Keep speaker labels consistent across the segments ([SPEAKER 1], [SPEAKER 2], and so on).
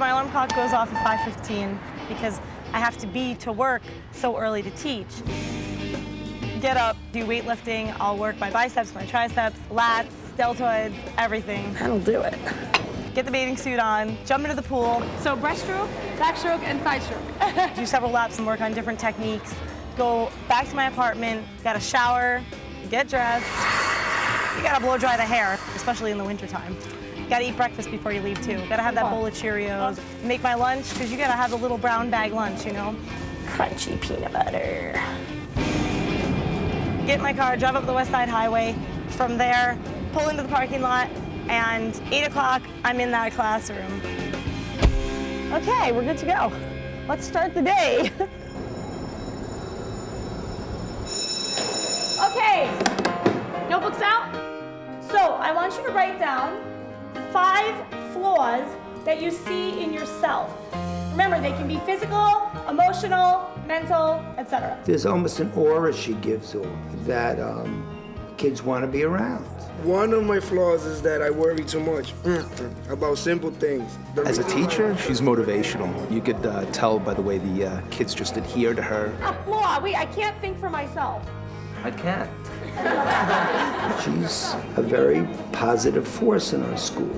[SPEAKER 1] my alarm clock goes off at 5:15 because I have to be to work so early to teach. Get up, do weightlifting. I'll work my biceps, my triceps, lats, deltoids, everything. That'll do it. Get the bathing suit on, jump into the pool.
[SPEAKER 2] So breaststroke, backstroke, and side stroke.
[SPEAKER 1] Do several laps and work on different techniques. Go back to my apartment, gotta shower, get dressed. You gotta blow dry the hair, especially in the wintertime. Gotta eat breakfast before you leave too. Gotta have that bowl of Cheerios. Make my lunch, because you gotta have the little brown bag lunch, you know? Crunchy peanut butter. Get in my car, drive up the West Side Highway. From there, pull into the parking lot, and 8 o'clock, I'm in that classroom. Okay, we're good to go. Let's start the day. Okay, notebooks out. So I want you to write down 5 flaws that you see in yourself. Remember, they can be physical, emotional, mental, etc.
[SPEAKER 3] There's almost an aura she gives off that kids want to be around.
[SPEAKER 4] One of my flaws is that I worry too much about simple things.
[SPEAKER 5] As a teacher, she's motivational. You could tell by the way the kids just adhere to her.
[SPEAKER 1] A flaw? Wait, I can't think for myself.
[SPEAKER 5] I can't.
[SPEAKER 3] She's a very positive force in our school,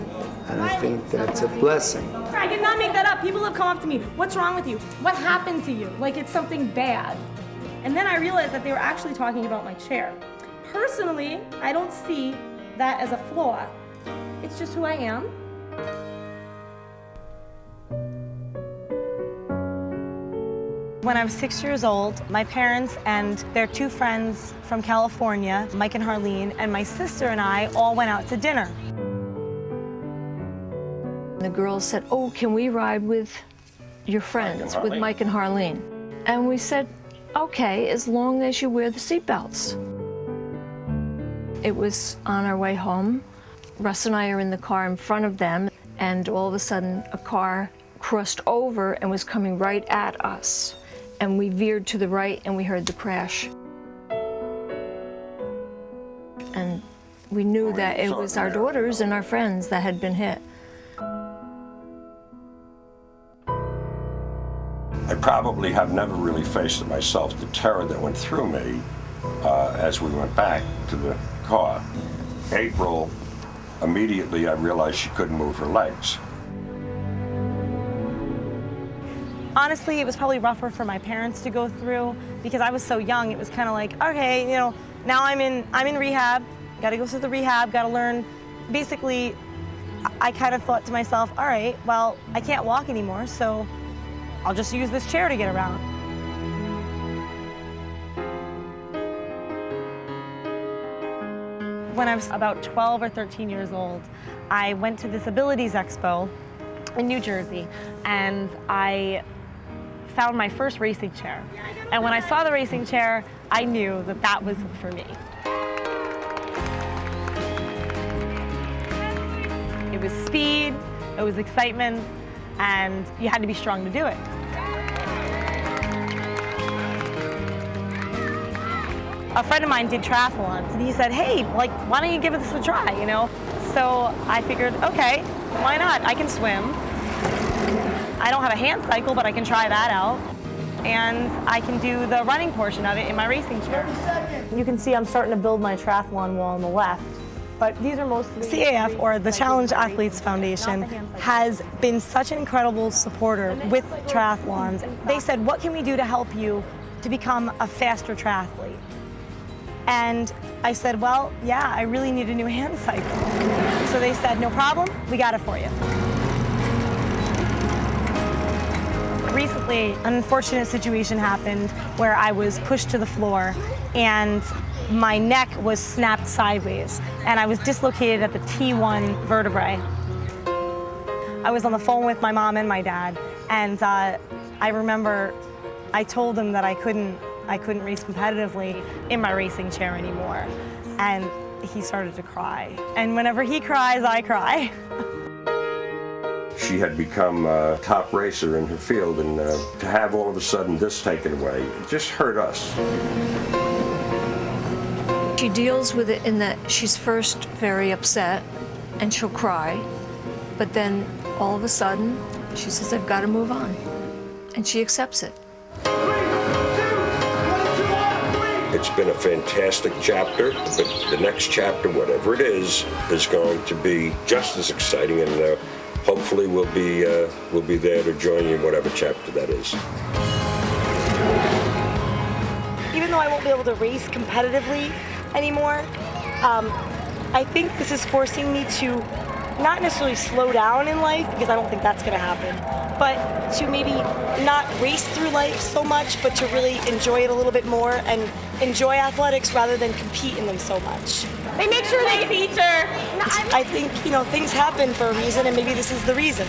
[SPEAKER 3] and I think that's a blessing.
[SPEAKER 1] I did not make that up. People have come up to me, what's wrong with you? What happened to you? Like it's something bad. And then I realized that they were actually talking about my chair. Personally, I don't see that as a flaw. It's just who I am. When I was 6 years old, my parents and their 2 friends from California, Mike and Harleen, and my sister and I all went out to dinner.
[SPEAKER 6] The girls said, oh, can we ride with your friends, with Mike and Harleen? And we said, okay, as long as you wear the seatbelts. It was on our way home. Russ and I are in the car in front of them, and all of a sudden a car crossed over and was coming right at us. And we veered to the right and we heard the crash. And we knew that it was our daughters and our friends that had been hit.
[SPEAKER 7] I probably have never really faced it myself, the terror that went through me as we went back to the car. April, immediately I realized she couldn't move her legs.
[SPEAKER 1] Honestly, it was probably rougher for my parents to go through because I was so young. It was kind of like, okay, you know, now I'm in rehab. Got to go through the rehab. Got to learn. Basically, I kind of thought to myself, all right, well, I can't walk anymore, so I'll just use this chair to get around. When I was about 12 or 13 years old, I went to Disabilities Expo in New Jersey, and I found my first racing chair. And when I saw the racing chair, I knew that that was for me. It was speed, it was excitement, and you had to be strong to do it. A friend of mine did triathlons, and he said, hey, like, why don't you give this a try, you know? So I figured, okay, why not? I can swim. I don't have a hand cycle, but I can try that out. And I can do the running portion of it in my racing chair. You can see I'm starting to build my triathlon wall on the left. But these are mostly... CAF, or the Challenge Athletes Foundation, has been such an incredible supporter with triathlons. They said, what can we do to help you to become a faster triathlete? And I said, well, yeah, I really need a new hand cycle. So they said, no problem, we got it for you. Recently, an unfortunate situation happened where I was pushed to the floor and my neck was snapped sideways and I was dislocated at the T1 vertebrae. I was on the phone with my mom and my dad, and I remember I told them that I couldn't race competitively in my racing chair anymore. And he started to cry. And whenever he cries, I cry.
[SPEAKER 7] She had become a top racer in her field, and to have all of a sudden this taken away, it just hurt us.
[SPEAKER 6] She deals with it in that she's first very upset and she'll cry, but then all of a sudden She says, I've got to move on. And she accepts it.
[SPEAKER 7] It's been a fantastic chapter, but the next chapter, whatever it is going to be just as exciting, and hopefully we'll be there to join you in whatever chapter that is.
[SPEAKER 1] Even though I won't be able to race competitively anymore, I think this is forcing me to not necessarily slow down in life, because I don't think that's going to happen, but to maybe not race through life so much, but to really enjoy it a little bit more and enjoy athletics rather than compete in them so much.
[SPEAKER 2] They make sure they feature.
[SPEAKER 1] I think, things happen for a reason, and maybe this is the reason.